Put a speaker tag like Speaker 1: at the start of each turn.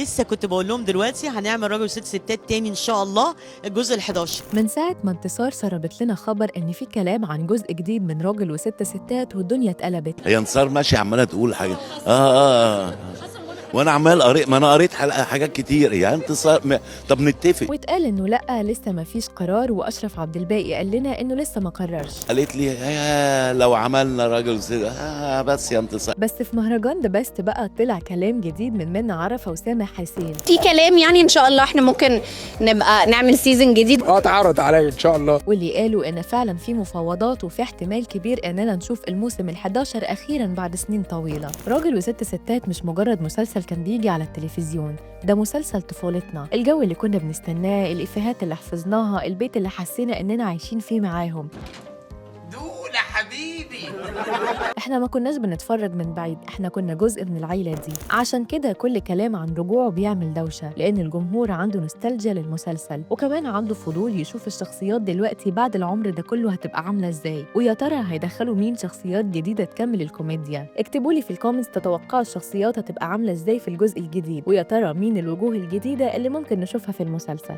Speaker 1: لسه كنت بقول لهم دلوقتي هنعمل راجل وست ستات تاني ان شاء الله الجزء ال11.
Speaker 2: من ساعة ما انتصار سربت لنا خبر إن في كلام عن جزء جديد من راجل وست ستات والدنيا اتقلبت.
Speaker 3: هي انتصار ماشي عماله تقول حاجه وانا عمال قريت، ما انا قريت حاجات كتير يا انتصار طب نتفق.
Speaker 2: واتقال إنه لأ لسه ما فيش قرار، وأشرف عبد الباقي قال لنا إنه لسه ما قررش.
Speaker 3: قالت لي لو عملنا راجل بس يا انتصار.
Speaker 2: بس في مهرجان ذا بيست بقى طلع كلام جديد من منى عرفة وسامح حسين.
Speaker 4: في كلام يعني ان شاء الله احنا ممكن نبقى نعمل سيزن جديد.
Speaker 5: اتعرض عليا ان شاء الله.
Speaker 2: واللي قالوا إن فعلا في مفاوضات وفي احتمال كبير إننا نشوف الموسم ال11 أخيرا بعد سنين طويلة. راجل وست ستات مش مجرد مسلسل كان بيجي على التلفزيون، ده مسلسل طفولتنا، الجو اللي كنا بنستناه، الإفيهات اللي حفظناها، البيت اللي حسينا إننا عايشين فيه معاهم.
Speaker 6: دول حبيبي.
Speaker 2: احنا ما كناش بنتفرج من بعيد، احنا كنا جزء من العيلة دي. عشان كده كل كلام عن رجوعه بيعمل دوشة، لأن الجمهور عنده نوستالجيا للمسلسل، وكمان عنده فضول يشوف الشخصيات دلوقتي بعد العمر ده كله هتبقى عاملة ازاي، ويا ترى هيدخلوا مين شخصيات جديدة تكمل الكوميديا. اكتبوا لي في الكومنتس تتوقعوا الشخصيات هتبقى عاملة ازاي في الجزء الجديد، ويا ترى مين الوجوه الجديدة اللي ممكن نشوفها في المسلسل.